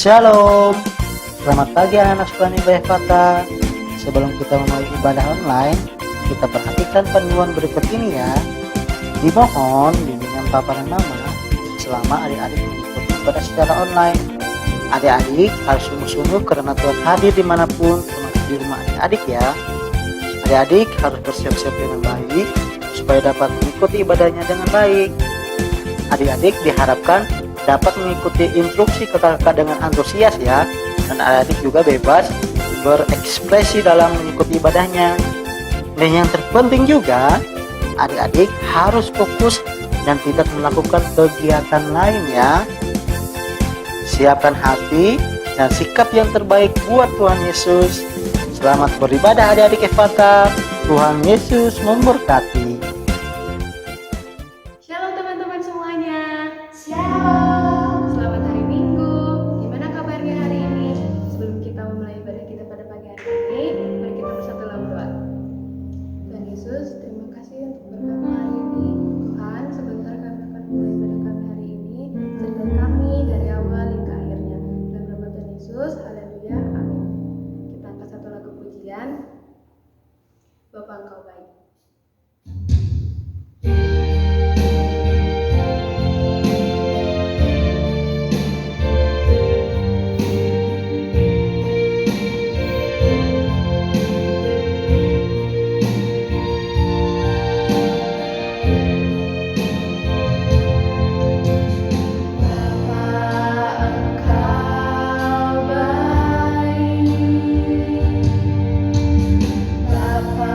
Shalom, selamat pagi anak-anak sekolah Ibadah Fata. Sebelum kita memulai ibadah online, kita perhatikan panduan berikut ini ya. Dimohon bimbingan Papa dan Mama selama adik-adik mengikuti ibadah secara online. Adik-adik harus sungguh-sungguh karena Tuhan hadir dimanapun, termasuk di rumah adik-adik ya. Adik-adik harus bersiap-siap dengan baik supaya dapat mengikuti ibadahnya dengan baik. Adik-adik diharapkan dapat mengikuti instruksi kakak-kakak dengan antusias ya, dan adik-adik juga bebas berekspresi dalam mengikuti ibadahnya. Dan yang terpenting juga, adik-adik harus fokus dan tidak melakukan kegiatan lain ya. Siapkan hati dan sikap yang terbaik buat Tuhan Yesus. Selamat beribadah adik-adik Efata. Tuhan Yesus memberkati. Shalom teman-teman semuanya. Shalom. Selamat hari Minggu. Gimana kabarnya hari ini? Sebelum kita memulai ibadah kita pada pagi hari ini, mari kita bersatu dalam doa. Tuhan Yesus, terima kasih untuk berkat hari ini. Tuhan, sebentar kami akan mulai ibadah kami hari ini. Sertai kami dari awal hingga akhirnya. Dalam nama Tuhan Yesus, haleluya, amin. Kita angkat satu lagu pujian. Bapa Engkau baik. Bapa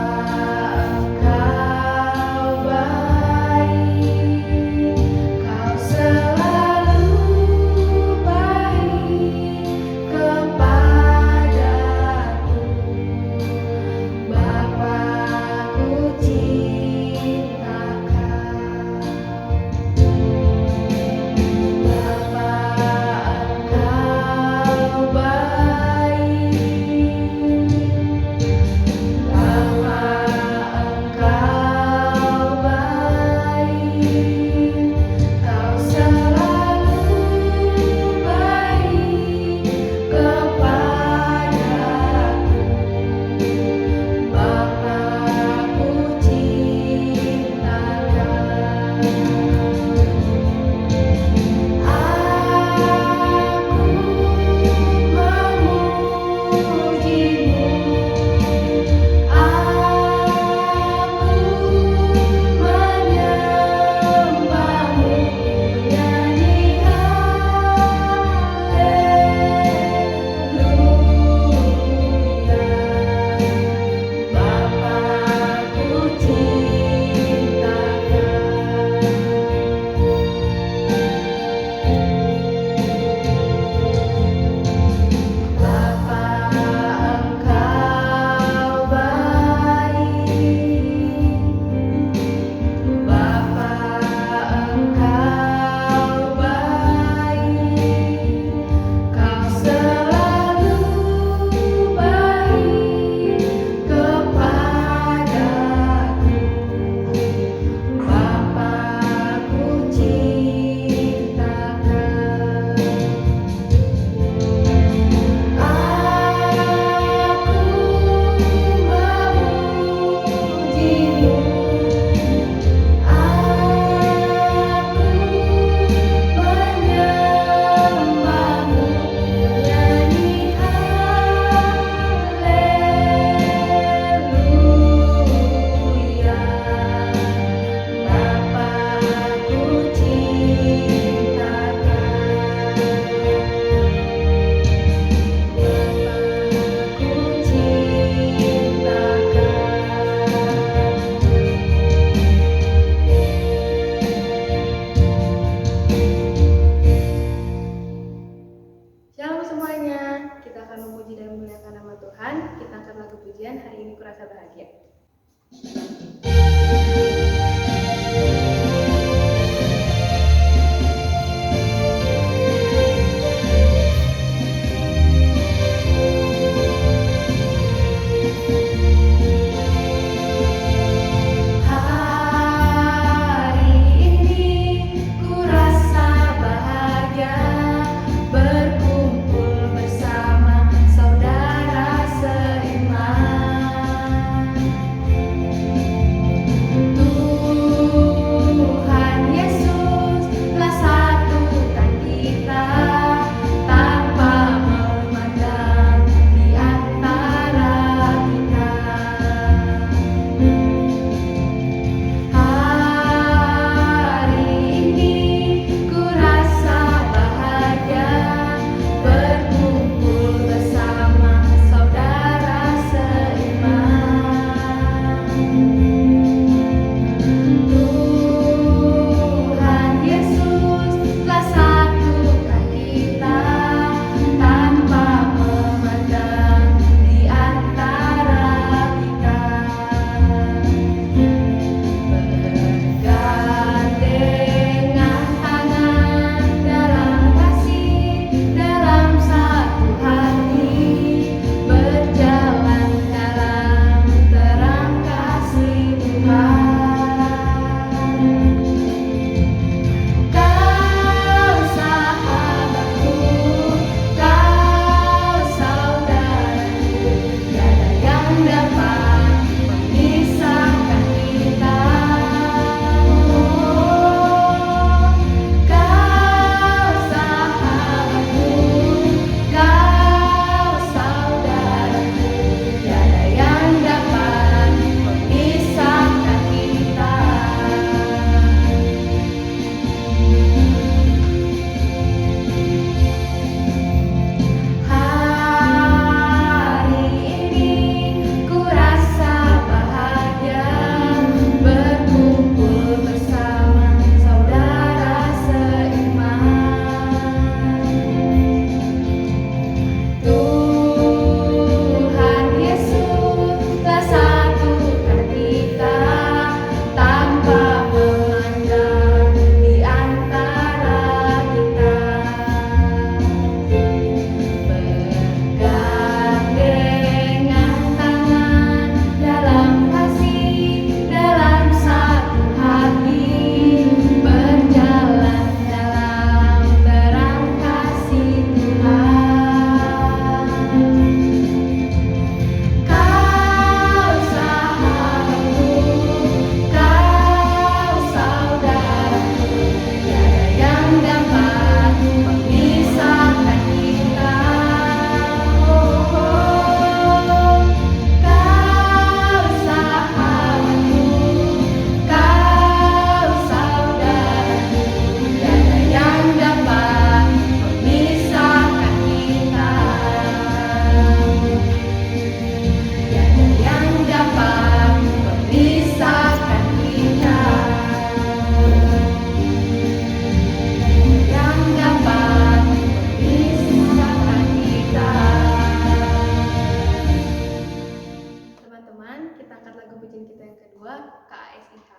2 KASIH.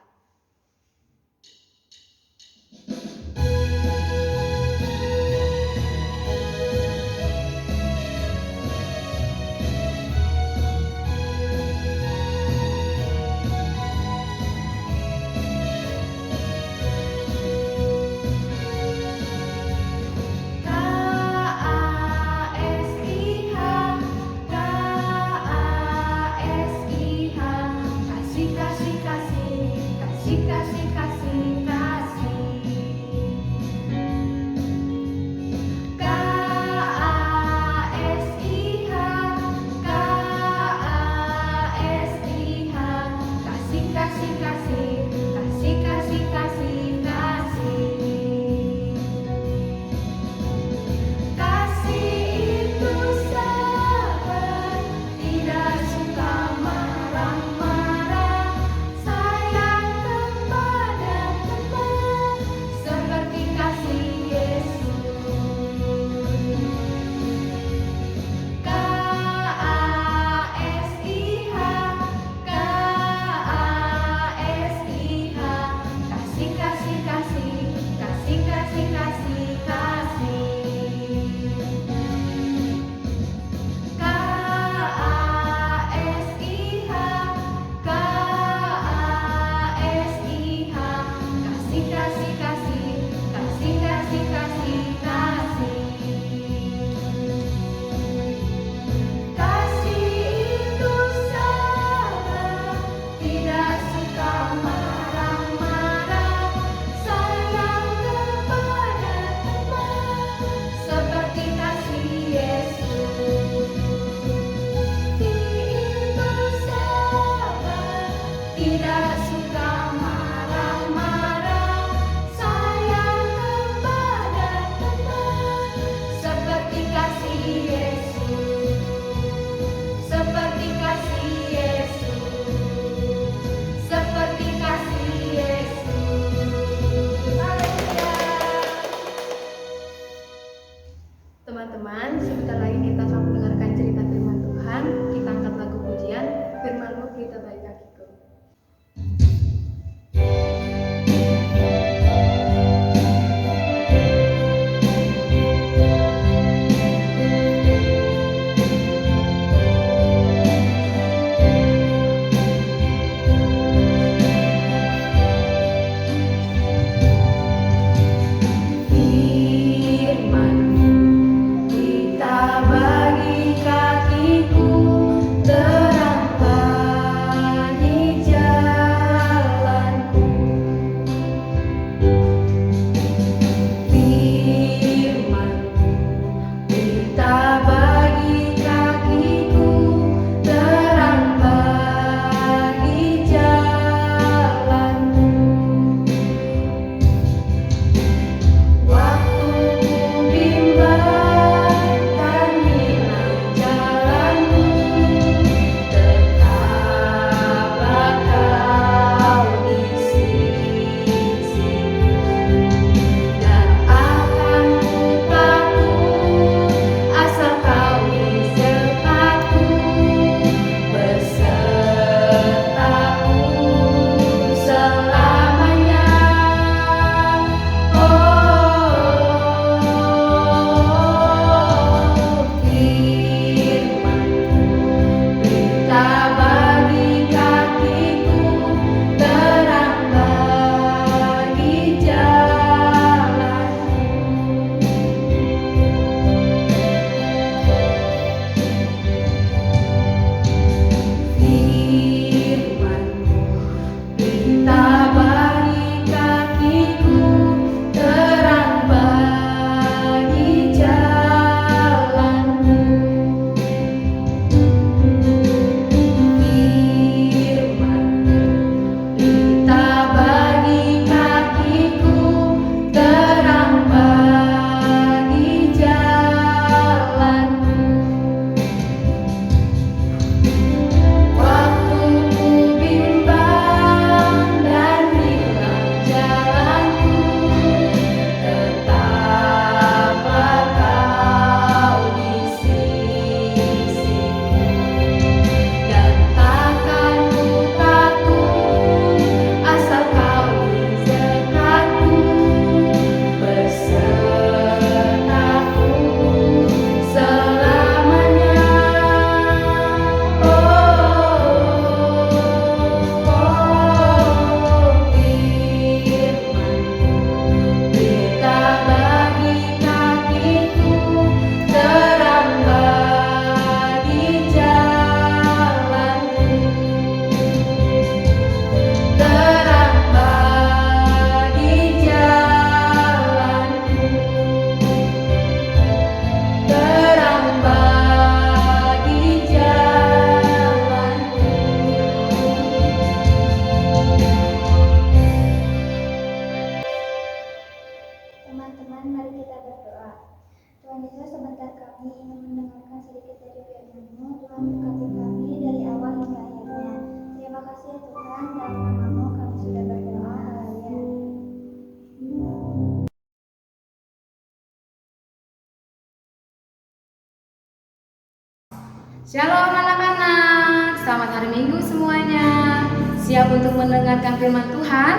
Kasih, kasih, kasih, kasih, kasih, kasih, kasih. KASIH, KASIH, kasih, kasih, kasih, kasih, kasih, kasih, kasih. Kasih itu sabar, tidak suka marah-marah, sayang kepada teman, seperti kasih Yesus. KASIH, KASIH, kasih, kasih, kasih, kasih, kasih, kasih, kasih. KASIH, KASIH, kasih, kasih, kasih, kasih, kasih, kasih, kasih. Kasih itu sabar, tidak suka marah-marah, sayang kepada teman, seperti kasih Yesus. Itu sabar, tidak suka marah-marah, sayang kepada teman, seperti kasih Yesus. Seperti kasih Yesus, seperti kasih Yesus. Haleluya. Teman-teman, sebentar lagi kita akan mendengarkan cerita firman Tuhan. Kita angkat lagu pujian, firman-Mu kita baik kakiku. Tuhan, dalam namamu kami sudah berdoa, haleluya. Shalom anak-anak, selamat hari Minggu semuanya. Siap untuk mendengarkan firman Tuhan?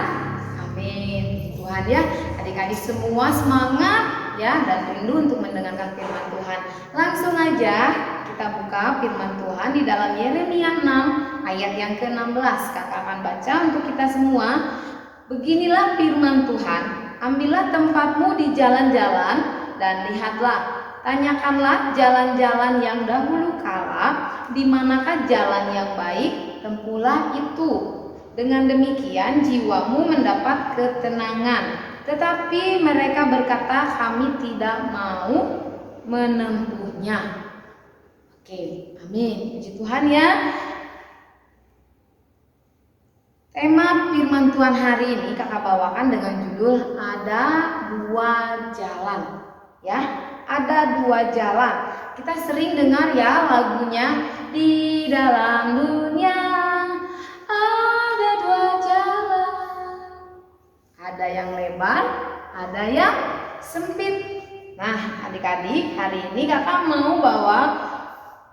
Amin. Tuhan ya, adik-adik semua semangat ya dan rindu untuk mendengarkan firman Tuhan. Langsung aja kita buka firman Tuhan di dalam Yeremia 6 ayat yang ke-16. Kakak akan baca untuk kita semua. Beginilah firman Tuhan, ambillah tempatmu di jalan-jalan dan lihatlah. Tanyakanlah jalan-jalan yang dahulu kala, di manakah jalan yang baik, tempuhlah itu. Dengan demikian jiwamu mendapat ketenangan. Tetapi mereka berkata, kami tidak mau menempuhnya. Oke, amin. Puji Tuhan ya. Tema firman Tuhan hari ini kakak bawakan dengan judul Ada Dua Jalan. Ya, ada dua jalan. Kita sering dengar ya lagunya, di dalam dunia ada dua jalan. Ada yang lebar, ada yang sempit. Nah, adik-adik, hari ini kakak mau bawa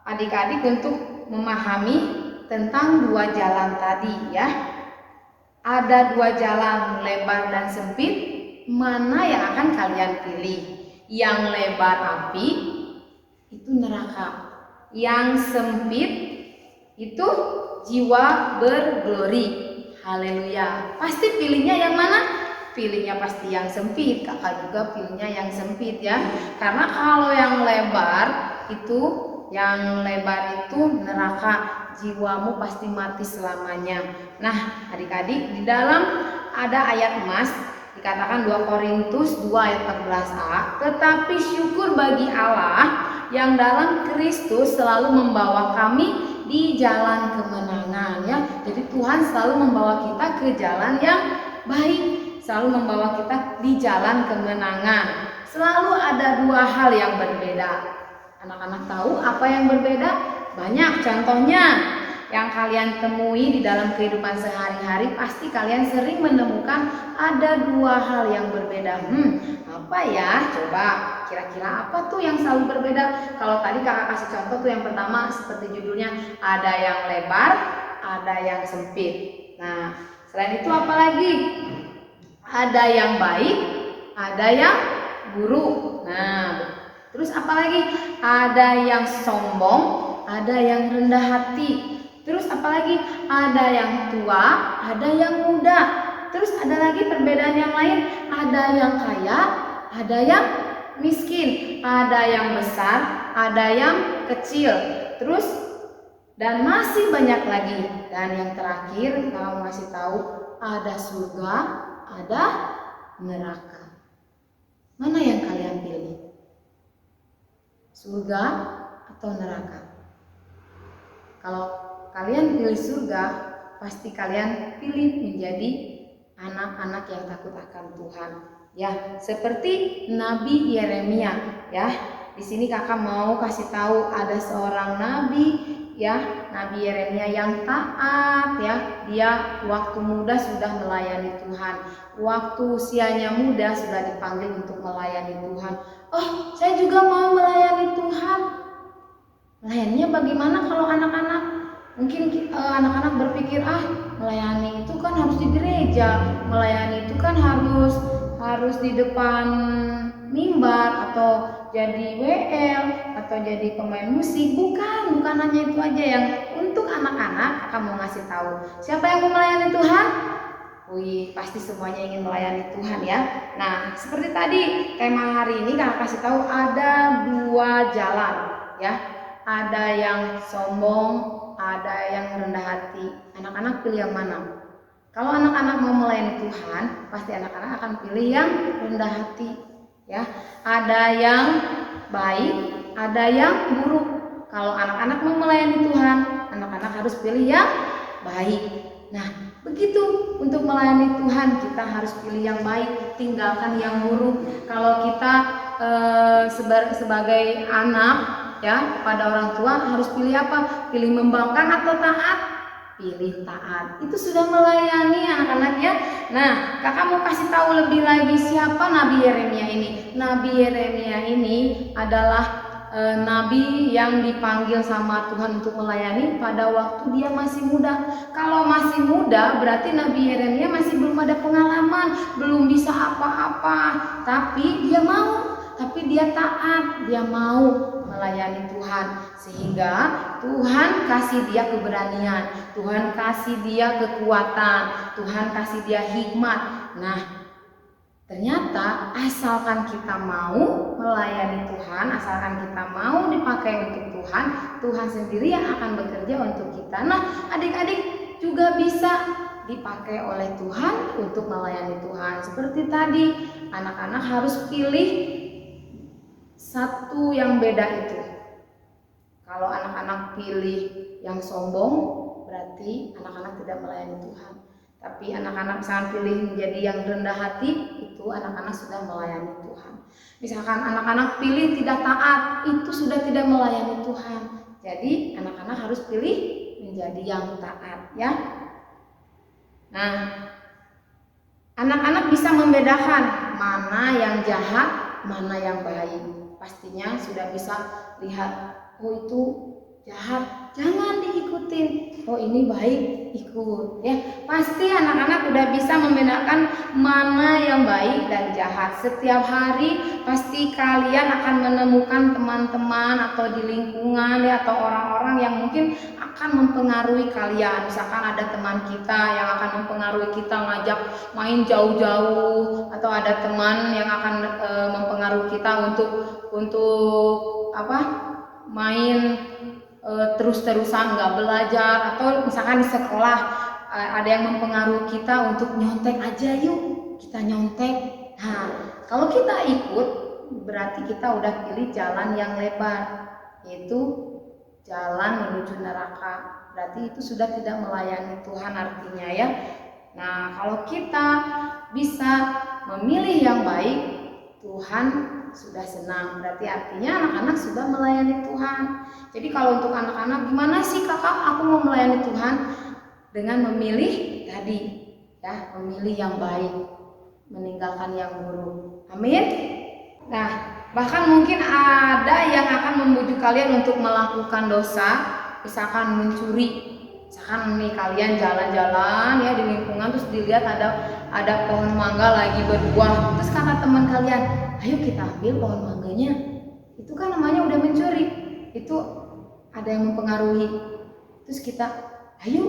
adik-adik untuk memahami tentang dua jalan tadi ya. Ada dua jalan, lebar dan sempit. Mana yang akan kalian pilih? Yang lebar api itu neraka, yang sempit itu jiwa berglori. Haleluya. Pasti pilihnya yang mana? Pilihnya pasti yang sempit. Kakak juga pilihnya yang sempit ya. Karena kalau yang lebar itu neraka, jiwamu pasti mati selamanya. Nah, adik-adik, di dalam ada ayat emas dikatakan 2 Korintus 2 ayat 14a, tetapi syukur bagi Allah yang dalam Kristus selalu membawa kami di jalan kemenangan ya. Jadi Tuhan selalu membawa kita ke jalan yang baik, selalu membawa kita di jalan kemenangan. Selalu ada dua hal yang berbeda. Anak-anak tahu apa yang berbeda? Banyak, contohnya yang kalian temui di dalam kehidupan sehari-hari, pasti kalian sering menemukan ada dua hal yang berbeda. Apa ya? Coba kira-kira apa tuh yang selalu berbeda? Kalau tadi kakak kasih contoh tuh yang pertama seperti judulnya, ada yang lebar, ada yang sempit. Nah, selain itu apa lagi? Ada yang baik, ada yang buruk. Nah, terus apa lagi? Ada yang sombong, ada yang rendah hati. Terus apalagi? Ada yang tua, ada yang muda. Terus ada lagi perbedaan yang lain, ada yang kaya, ada yang miskin, ada yang besar, ada yang kecil. Terus dan masih banyak lagi. Dan yang terakhir kalau ngasih tahu, ada surga, ada neraka. Mana yang kalian pilih? Surga atau neraka? Kalau kalian pilih surga, pasti kalian pilih menjadi anak-anak yang takut akan Tuhan. Ya, seperti Nabi Yeremia ya. Di sini kakak mau kasih tahu ada seorang nabi ya, Nabi Yeremia yang taat ya. Dia waktu muda sudah melayani Tuhan. Waktu usianya muda sudah dipanggil untuk melayani Tuhan. Oh, saya juga mau melayani Tuhan. Melayaninya bagaimana kalau anak-anak? Mungkin anak-anak berpikir, melayani itu kan harus di gereja, melayani itu kan harus di depan mimbar atau jadi WL atau jadi pemain musik. Bukan hanya itu aja yang untuk anak-anak. Akan mau ngasih tahu siapa yang mau melayani Tuhan. Wih, pasti semuanya ingin melayani Tuhan ya. Nah, seperti tadi tema hari ini kakak kasih tahu ada dua jalan ya. Ada yang sombong, ada yang rendah hati. Anak-anak pilih yang mana? Kalau anak-anak mau melayani Tuhan, pasti anak-anak akan pilih yang rendah hati ya. Ada yang baik, ada yang buruk. Kalau anak-anak mau melayani Tuhan, anak-anak harus pilih yang baik. Nah, begitu untuk melayani Tuhan kita harus pilih yang baik, tinggalkan yang buruk. Kalau kita sebagai anak ya pada orang tua harus pilih apa? Pilih membangkang atau taat? pilih taat. Itu sudah melayani anak-anak ya. Nah, kakak mau kasih tahu lebih lagi siapa Nabi Yeremia ini. Nabi Yeremia ini adalah nabi yang dipanggil sama Tuhan untuk melayani pada waktu dia masih muda. Kalau masih muda berarti Nabi Yeremia masih belum ada pengalaman, belum bisa apa-apa. Tapi dia taat, dia mau melayani Tuhan, sehingga Tuhan kasih dia keberanian, Tuhan kasih dia kekuatan, Tuhan kasih dia hikmat. Nah, ternyata asalkan kita mau melayani Tuhan, asalkan kita mau dipakai untuk Tuhan, Tuhan sendiri yang akan bekerja untuk kita. Nah, adik-adik juga bisa dipakai oleh Tuhan untuk melayani Tuhan. Seperti tadi, anak-anak harus pilih satu yang beda itu. Kalau anak-anak pilih yang sombong, berarti anak-anak tidak melayani Tuhan. Tapi anak-anak misalkan pilih menjadi yang rendah hati, itu anak-anak sudah melayani Tuhan. Misalkan anak-anak pilih tidak taat, itu sudah tidak melayani Tuhan. Jadi anak-anak harus pilih menjadi yang taat ya. Nah, anak-anak bisa membedakan mana yang jahat, mana yang baik. Pastinya sudah bisa lihat, oh itu jahat, jangan diikutin. Oh ini baik, ikut ya. Pasti anak-anak udah bisa membedakan mana yang baik dan jahat. Setiap hari pasti kalian akan menemukan teman-teman atau di lingkungan ya, atau orang-orang yang mungkin akan mempengaruhi kalian. Misalkan ada teman kita yang akan mempengaruhi kita, ngajak main jauh-jauh, atau ada teman yang akan mempengaruhi kita untuk main terus-terusan nggak belajar, atau misalkan di sekolah ada yang mempengaruhi kita untuk nyontek aja, yuk kita nyontek. Nah, kalau kita ikut berarti kita udah pilih jalan yang lebar, yaitu jalan menuju neraka. Berarti itu sudah tidak melayani Tuhan artinya ya. Nah, kalau kita bisa memilih yang baik, Tuhan sudah senang. Berarti artinya anak-anak sudah melayani Tuhan. Jadi kalau untuk anak-anak, gimana sih kakak aku mau melayani Tuhan? Dengan memilih tadi ya, memilih yang baik, meninggalkan yang buruk. Amin. Nah, bahkan mungkin ada yang akan membujuk kalian untuk melakukan dosa, misalkan mencuri. Misalkan nih kalian jalan-jalan ya di lingkungan, terus dilihat ada pohon mangga lagi berbuah, terus kata teman kalian, ayo kita ambil pohon mangganya. Itu kan namanya udah mencuri. Itu ada yang mempengaruhi. Terus kita ayo,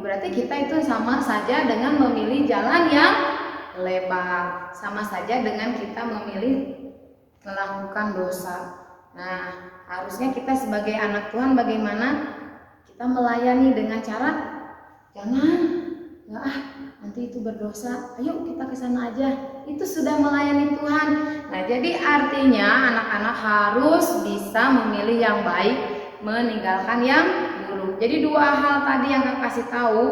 berarti kita itu sama saja dengan memilih jalan yang lebar, sama saja dengan kita memilih melakukan dosa. Nah, harusnya kita sebagai anak Tuhan bagaimana? Kita melayani dengan cara jangan, nanti itu berdosa, ayo kita ke sana aja. Itu sudah melayani Tuhan. Nah, jadi artinya anak-anak harus bisa memilih yang baik, meninggalkan yang buruk. Jadi dua hal tadi yang aku kasih tahu,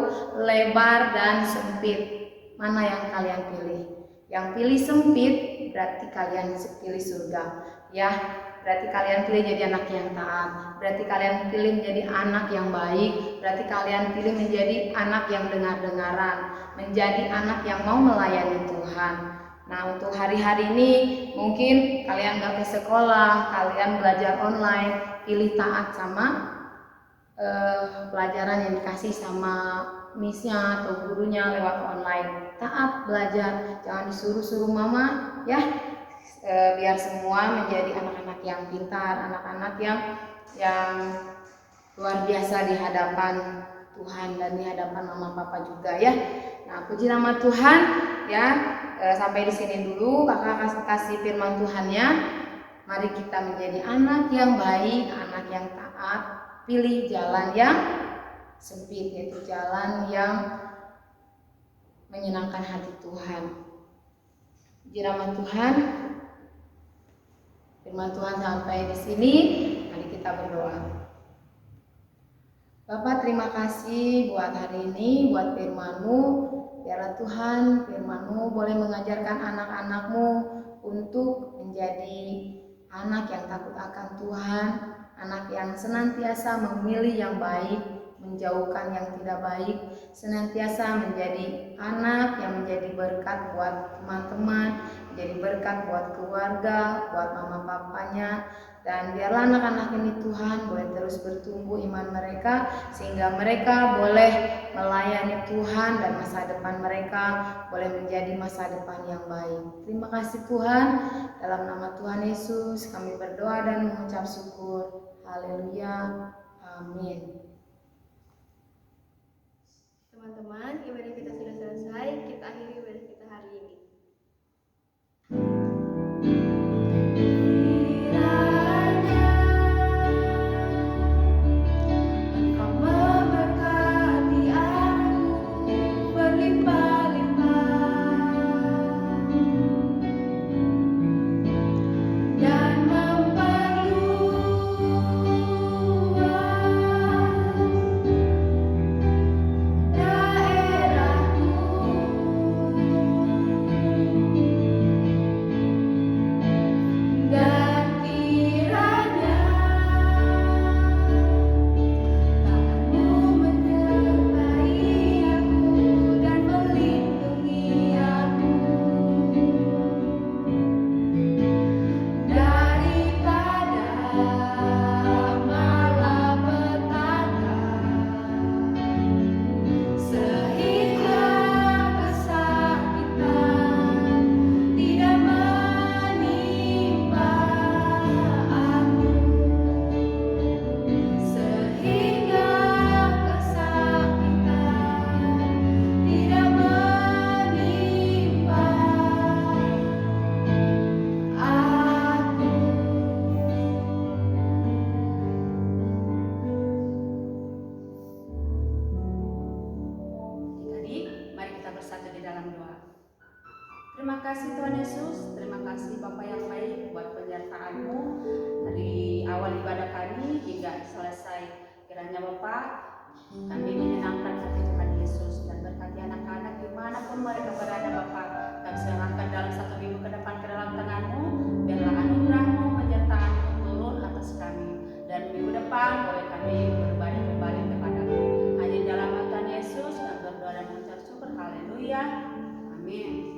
lebar dan sempit. Mana yang kalian pilih? Yang pilih sempit berarti kalian pilih surga ya. Berarti kalian pilih jadi anak yang taat, berarti kalian pilih menjadi anak yang baik, berarti kalian pilih menjadi anak yang dengar-dengaran, menjadi anak yang mau melayani Tuhan. Nah, untuk hari-hari ini mungkin kalian gak ke sekolah, kalian belajar online, pilih taat sama pelajaran yang dikasih sama misnya atau gurunya lewat online. Taat belajar, jangan disuruh-suruh mama ya. Biar semua menjadi anak-anak yang pintar, anak-anak yang luar biasa di hadapan Tuhan dan di hadapan mama papa juga ya. Nah, puji nama Tuhan ya. Sampai di sini dulu kakak kasih firman Tuhannya. Mari kita menjadi anak yang baik, anak yang taat, pilih jalan yang sempit, yaitu jalan yang menyenangkan hati Tuhan. Puji nama Tuhan. Firman Tuhan sampai di sini, mari kita berdoa. Bapak, terima kasih buat hari ini, buat firman-Mu. Biarlah Tuhan, firman-Mu boleh mengajarkan anak-anak-Mu untuk menjadi anak yang takut akan Tuhan, anak yang senantiasa memilih yang baik, menjauhkan yang tidak baik, senantiasa menjadi anak yang menjadi berkat buat teman-teman, menjadi berkat buat keluarga, buat mama papanya. Dan biarlah anak-anak ini Tuhan boleh terus bertumbuh iman mereka, sehingga mereka boleh melayani Tuhan dan masa depan mereka boleh menjadi masa depan yang baik. Terima kasih Tuhan, dalam nama Tuhan Yesus kami berdoa dan mengucap syukur. Haleluya, amin. Teman-teman, ibadah kita sudah selesai. Kita akhiri ibadah kita hari ini. Engkau memberkati aku berlimpah-limpah dan memperluas daerahku, dan kiranya tanganmu menyertai aku dan melindungi aku daripada malapetaka, sehingga kesakitan tidak menimpa aku, sehingga kesakitan tidak menimpa aku. Adik-adik, mari kita bersatu di dalam doa. Terima kasih Tuhan Yesus, terima kasih Bapa yang baik buat penyertaan-Mu dari awal ibadah kami hingga selesai. Kiranya Bapa, kami menyenangkan hati Tuhan Yesus dan berkati anak-anak dimanapun mereka berada Bapa. Kami serahkan dalam satu minggu ke depan ke dalam tangan-Mu, biarlah anugerah-Mu penyertaan-Mu turun atas kami. Dan minggu depan boleh kami berbalik kembali kepada-Mu. Hanya dalam Tuhan Yesus kami berdoa dan mengucap syukur. Haleluya. Amin.